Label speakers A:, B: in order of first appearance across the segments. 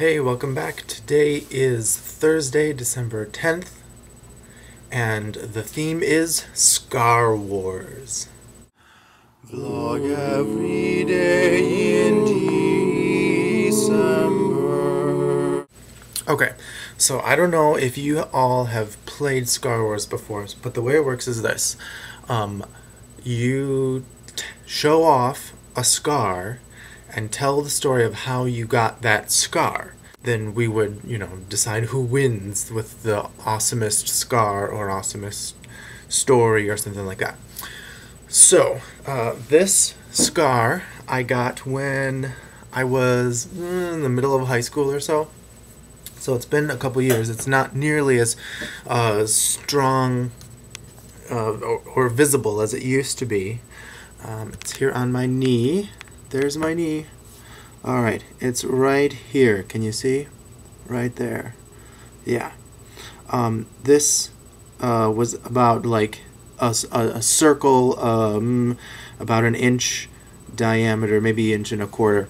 A: Hey, welcome back. Today is Thursday, December 10th, and the theme is Scar Wars.
B: Vlog every day in December.
A: Okay, so I don't know if you all have played Scar Wars before, but the way it works is this. You show off a scar and tell the story of how you got that scar. Then we would, decide who wins with the awesomest scar or awesomest story or something like that. So, this scar I got when I was in the middle of high school or so. So it's been a couple years. It's not nearly as strong or visible as it used to be. It's here on my knee. There's my knee. Alright, it's right here. Can you see? Right there. Yeah. This was about like a circle about an inch diameter, maybe inch and a quarter.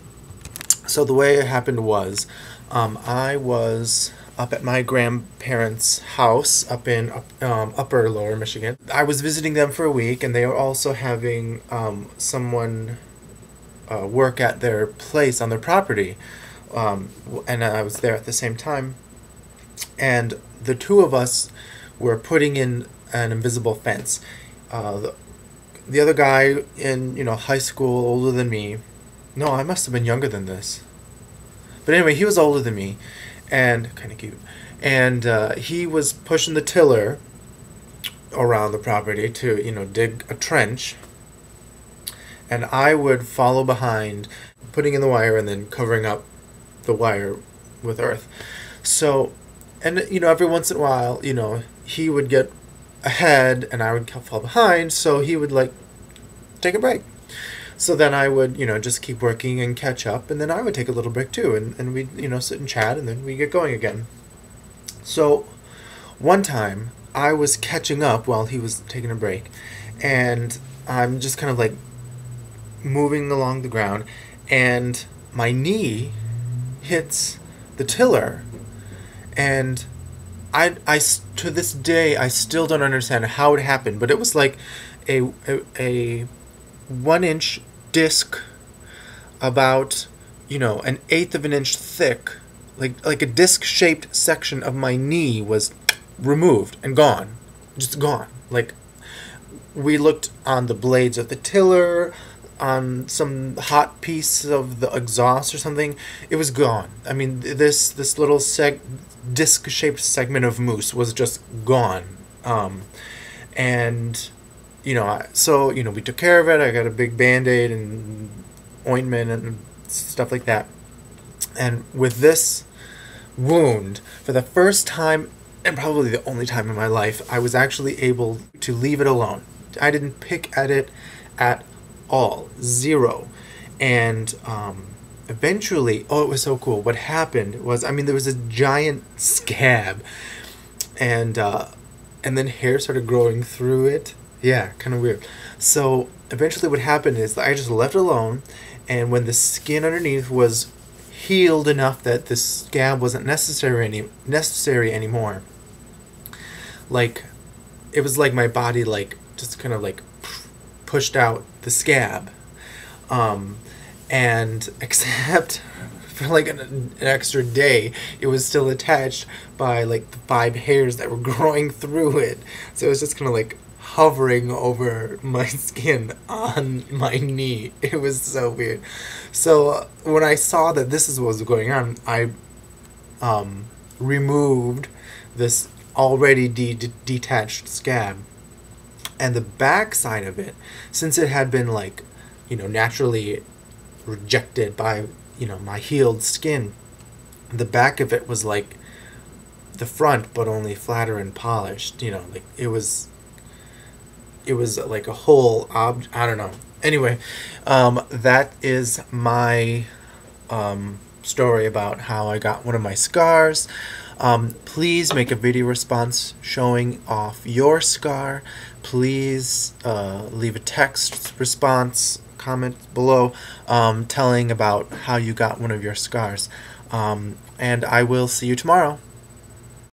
A: So the way it happened was I was up at my grandparents' house up in upper lower Michigan. I was visiting them for a week, and they were also having someone work at their place on their property, and I was there at the same time, and the two of us were putting in an invisible fence. The other guy in high school, older than me. No, I must have been younger than this. But anyway, he was older than me, and kind of cute. And he was pushing the tiller around the property to dig a trench. And I would follow behind, putting in the wire and then covering up the wire with earth. So, and every once in a while, he would get ahead and I would fall behind, so he would like take a break. So then I would, just keep working and catch up, and then I would take a little break too, and we'd, sit and chat, and then we get going again. So one time I was catching up while he was taking a break, and I'm just kind of like moving along the ground, and my knee hits the tiller, and I to this day I still don't understand how it happened, but it was like a 1-inch disc about an eighth of an inch thick, like a disc shaped section of my knee was removed and gone, just gone. Like, we looked on the blades of the tiller, on some hot piece of the exhaust or something. It was gone. I mean, this little disc-shaped segment of moose was just gone. And so we took care of it. I got a big Band-Aid and ointment and stuff like that. And with this wound, for the first time and probably the only time in my life, I was actually able to leave it alone. I didn't pick at it at all. Zero. And eventually, it was so cool. What happened was, there was a giant scab, and then hair started growing through it. Yeah, kind of weird. So eventually what happened is I just left it alone, and when the skin underneath was healed enough that the scab wasn't necessary anymore, like, it was like my body just kind of pushed out the scab, and except for an extra day, it was still attached by the 5 hairs that were growing through it. So it was just kind of hovering over my skin on my knee. It was so weird. So when I saw that this is what was going on, I removed this already detached scab. And the back side of it, since it had been naturally rejected by my healed skin, the back of it was like the front, but only flatter and polished. It was like a whole I don't know. Anyway, that is my story about how I got one of my scars. Please make a video response showing off your scar. Please leave a text response, comment below, telling about how you got one of your scars. And I will see you tomorrow.